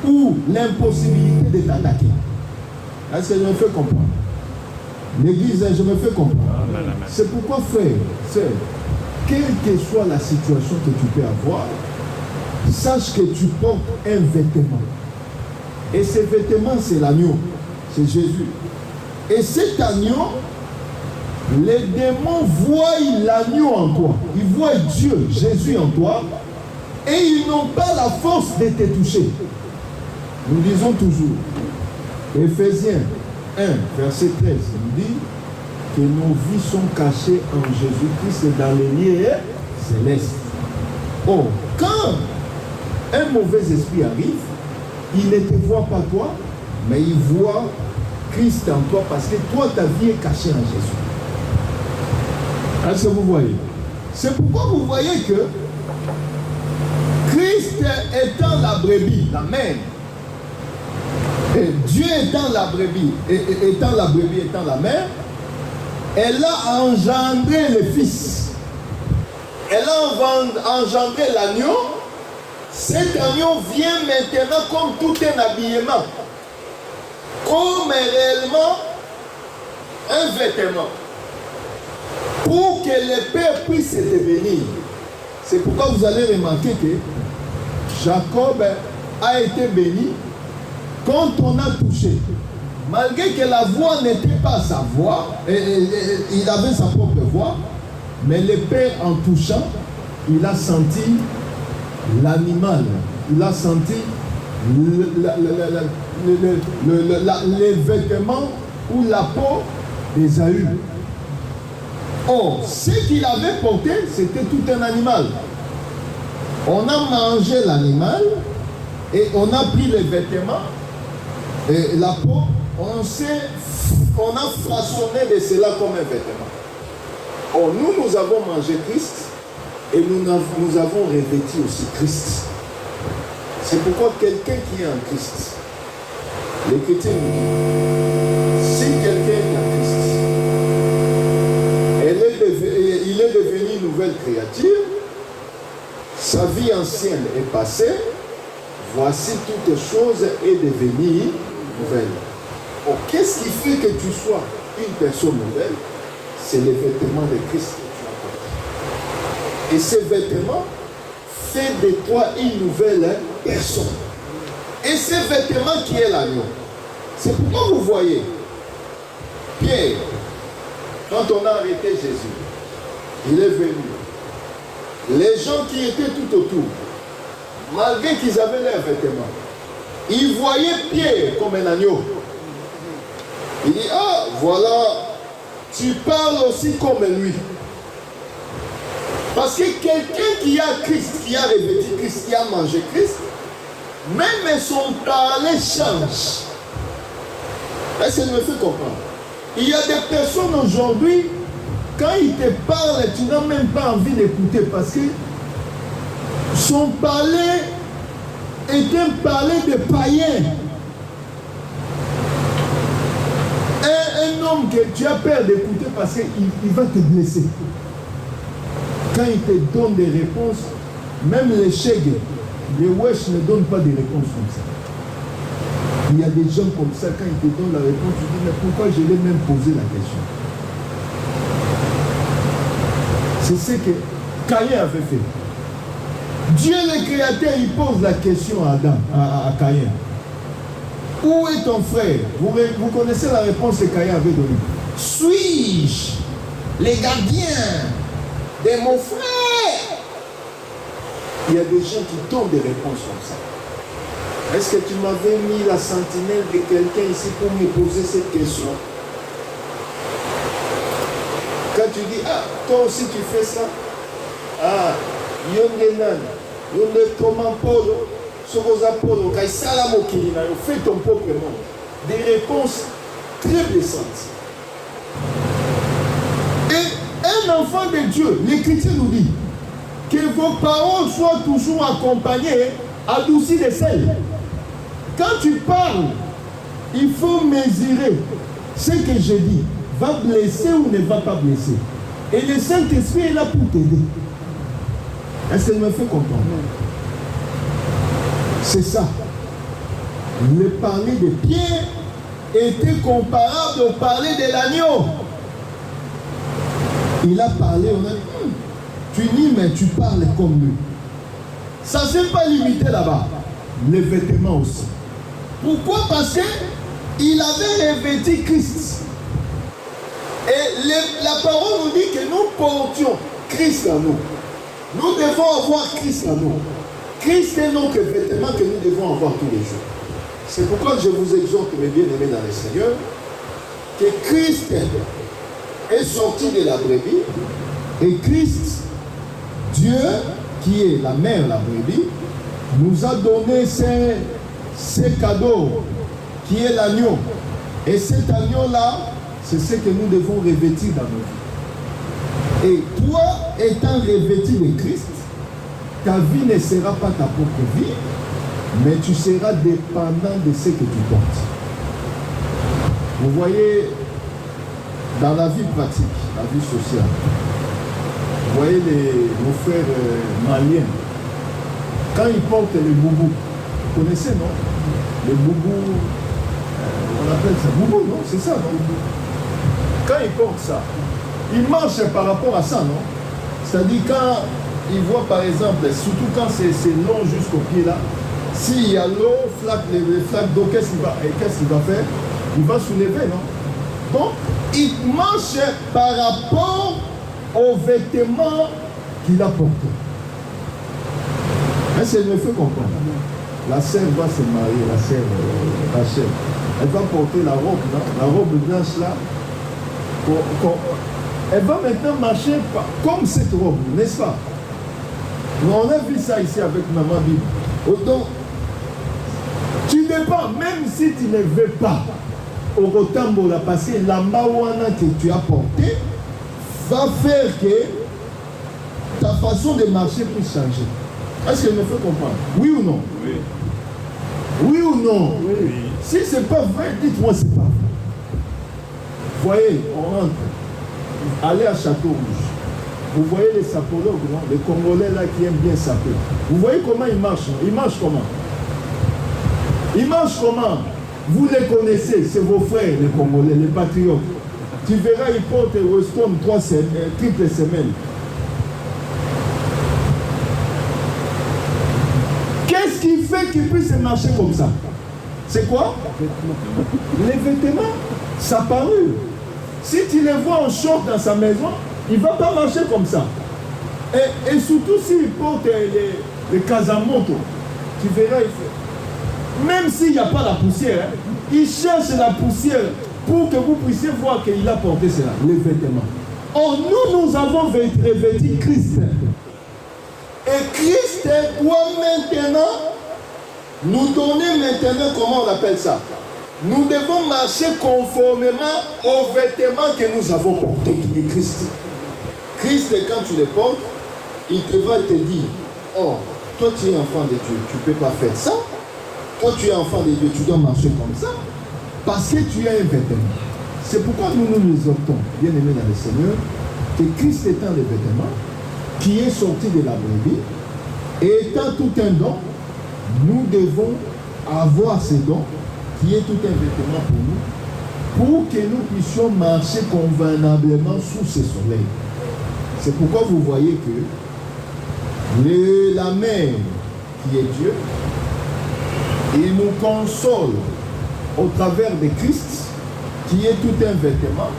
ou l'impossibilité de t'attaquer. Est-ce que je me fais comprendre? L'église, je me fais comprendre. C'est pourquoi, frère, sœur, quelle que soit la situation que tu peux avoir, sache que tu portes un vêtement. Et ce vêtement, c'est l'agneau. C'est Jésus. Et cet agneau, les démons voient l'agneau en toi. Ils voient Dieu, Jésus en toi. Et ils n'ont pas la force de te toucher. Nous disons toujours, Éphésiens 1, verset 13, il dit que nos vies sont cachées en Jésus-Christ dans les lieux célestes. Or, quand un mauvais esprit arrive, il ne te voit pas toi, mais il voit Christ en toi parce que toi, ta vie est cachée en Jésus. Est-ce que vous voyez? C'est pourquoi vous voyez que Christ étant la brebis, la mère, et Dieu étant la brebis, étant la mère, elle a engendré le Fils. Elle a engendré l'agneau. Cet agneau vient maintenant comme tout un habillement, comme réellement un vêtement, pour que le Père puisse devenir. C'est pourquoi vous allez remarquer que Jacob a été béni quand on a touché. Malgré que la voix n'était pas sa voix, il avait sa propre voix, mais le Père en touchant, il a senti l'animal, il a senti les vêtements ou la peau d'Ésaü. Or, ce qu'il avait porté, c'était tout un animal. On a mangé l'animal et on a pris les vêtements et la peau, on a façonné de cela comme un vêtement. Or, nous avons mangé Christ et nous avons revêtu aussi Christ. C'est pourquoi quelqu'un qui est en Christ, l'Écriture nous dit, si quelqu'un est en Christ, Sa vie ancienne est passée, voici toute chose est devenue nouvelle. Oh, qu'est-ce qui fait que tu sois une personne nouvelle? C'est les vêtements de Christ que tu as portés. Et ces vêtements fait de toi une nouvelle personne. Et ces vêtements qui est l'agneau. C'est pourquoi vous voyez, Pierre, quand on a arrêté Jésus, il est venu. Les gens qui étaient tout autour, malgré qu'ils avaient leurs vêtements, ils voyaient Pierre comme un agneau. Il dit, ah, voilà, tu parles aussi comme lui. Parce que quelqu'un qui a Christ, qui a revêtu Christ, qui a mangé Christ, même son parler change. Est-ce que je me fais comprendre? Il y a des personnes aujourd'hui, quand ils te parlent, tu n'as même pas envie d'écouter parce que son parler est un parler de païen. Un homme que tu as peur d'écouter parce qu'il va te blesser. Quand il te donne des réponses, même les chègues, les wesh ne donnent pas des réponses comme ça. Il y a des gens comme ça, quand ils te donnent la réponse, tu dis, mais pourquoi je l'ai même posé la question? C'est ce que Caïn avait fait. Dieu le Créateur, il pose la question à Adam, à Caïn. Où est ton frère? Vous connaissez la réponse que Caïn avait donnée. Suis-je les gardiens de mon frère? Il y a des gens qui donnent des réponses comme ça. Est-ce que tu m'avais mis la sentinelle de quelqu'un ici pour me poser cette question? Quand tu dis, ah, toi aussi tu fais ça? Ah, Yondenan, Yonde comment Polo, Sogoza Polo, Kaïsalamo Kirina, fais ton propre monde. Des réponses très blessantes. Et un enfant de Dieu, l'Écriture nous dit que vos paroles soient toujours accompagnées, adoucies de sel. Quand tu parles, il faut mesurer ce que je dis. Va blesser ou ne va pas blesser. Et le Saint-Esprit est là pour t'aider. Est-ce que je me fais comprendre? C'est ça. Le parler de Pierre était comparable au parler de l'agneau. Il a parlé, on a dit, tu dis, mais tu parles comme lui. Ça ne s'est pas limité là-bas. Les vêtements aussi. Pourquoi? Parce qu'il avait revêtu Christ. Et la parole nous dit que nous portions Christ en nous. Nous devons avoir Christ en nous. Christ est notre vêtement que nous devons avoir tous les jours. C'est pourquoi je vous exhorte, mes bien-aimés dans le Seigneur, que Christ est sorti de la brebis et Christ, Dieu, qui est la mère de la brebis, nous a donné ces cadeaux qui est l'agneau. Et cet agneau-là, c'est ce que nous devons revêtir dans nos vies. Et toi, étant revêtu de Christ, ta vie ne sera pas ta propre vie, mais tu seras dépendant de ce que tu portes. Vous voyez, dans la vie pratique, la vie sociale, vous voyez nos frères maliens, quand ils portent les boubous, vous connaissez, non? Les boubous, on appelle ça boubou, non? C'est ça, non? Quand ils portent ça, ils marchent par rapport à ça, non? C'est-à-dire quand ils voient par exemple, surtout quand c'est long jusqu'au pied là, s'il y a l'eau, les flaques d'eau, qu'est-ce qu'il va faire? Il va soulever, non? Donc, il marche par rapport aux vêtements qu'il a portés. Est-ce que je me fais comprendre? La sœur va se marier, la sœur Rachel. Elle va porter la robe, là, la robe blanche là. Elle va maintenant marcher comme cette robe, n'est-ce pas? On a vu ça ici avec Maman Bible. Autant, tu dépends, même si tu ne veux pas, au Rotambo, la passer, la maouana que tu as portée va faire que ta façon de marcher puisse changer. Est-ce que je me fais comprendre? Oui ou non? Oui. Oui ou non? Oui. Si ce n'est pas vrai, dites-moi c'est pas vrai. Voyez, on rentre. Allez à Château Rouge. Vous voyez les sapologues, non? Les Congolais là qui aiment bien saper. Vous voyez comment ils marchent, non? Ils marchent comment? Ils marchent comment? Vous les connaissez, c'est vos frères, les Congolais, les patriotes. Tu verras, ils portent Weston triple semelle. Qu'est-ce qui fait qu'ils puissent marcher comme ça? C'est quoi? Les vêtements. Sa parure. Si tu les vois en short dans sa maison, il ne va pas marcher comme ça. Et surtout s'il porte les Kazamoto, tu verras, même s'il n'y a pas la poussière, hein, il cherche la poussière pour que vous puissiez voir qu'il a porté cela, les vêtements. Or, nous avons revêtu Christ. Et Christ doit maintenant nous donner maintenant, comment on appelle ça? Nous devons marcher conformément aux vêtements que nous avons portés, qui est Christ. Christ, quand tu les portes, il te va te dire, oh, toi tu es enfant de Dieu, tu ne peux pas faire ça. Toi tu es enfant de Dieu, tu dois marcher comme ça. Parce que tu as un vêtement. C'est pourquoi nous exhortons, bien aimés dans le Seigneur, que Christ étant le vêtement, qui est sorti de la brebis, et étant tout un don, nous devons avoir ce don, qui est tout un vêtement pour nous, pour que nous puissions marcher convenablement sous ce soleil. C'est pourquoi vous voyez que la mère qui est Dieu, il nous console au travers de Christ, qui est tout un vêtement,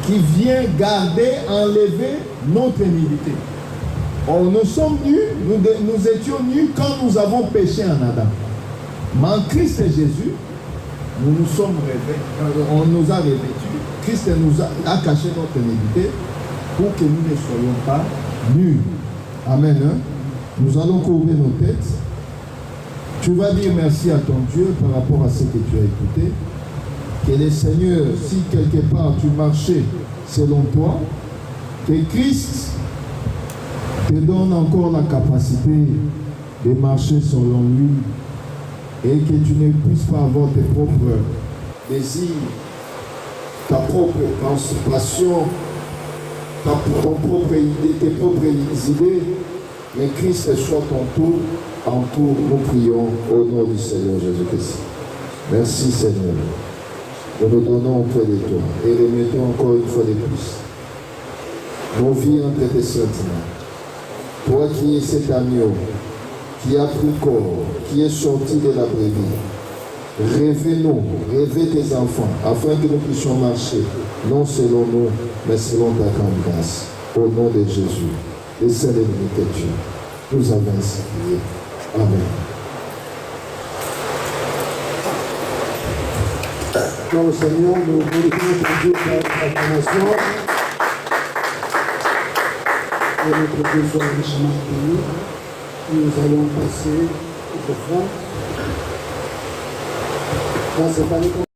qui vient garder, enlever notre nudité. Or, nous sommes nus, nous étions nus quand nous avons péché en Adam. Mais en Christ Jésus, nous nous sommes revêtus, on nous a revêtus, Christ nous a caché notre nudité pour que nous ne soyons pas nus. Amen. Hein? Nous allons couvrir nos têtes. Tu vas dire merci à ton Dieu par rapport à ce que tu as écouté. Que le Seigneur, si quelque part tu marchais selon toi, que Christ te donne encore la capacité de marcher selon lui et que tu ne puisses pas avoir tes propres désirs, ta propre passion, ton propre idée, tes propres idées, mais Christ soit ton tour. En tout, nous prions au nom du Seigneur Jésus-Christ. Merci Seigneur. Nous nous donnons auprès de toi et remettons encore une fois de plus nos vies entre tes sentiments. Toi qui es cet agneau, qui a pris corps, qui est sorti de la brebis, révèle-nous, révèle tes enfants, afin que nous puissions marcher, non selon nous, mais selon ta grande grâce. Au nom de Jésus, le Saint de l'unité, nous avons ainsi prié. Amen. Dans Seigneur, nous glorifions Dieu pour la proclamation. Que notre Dieu soit richement béni. Nous allons passer aux offrandes. Dans cette année,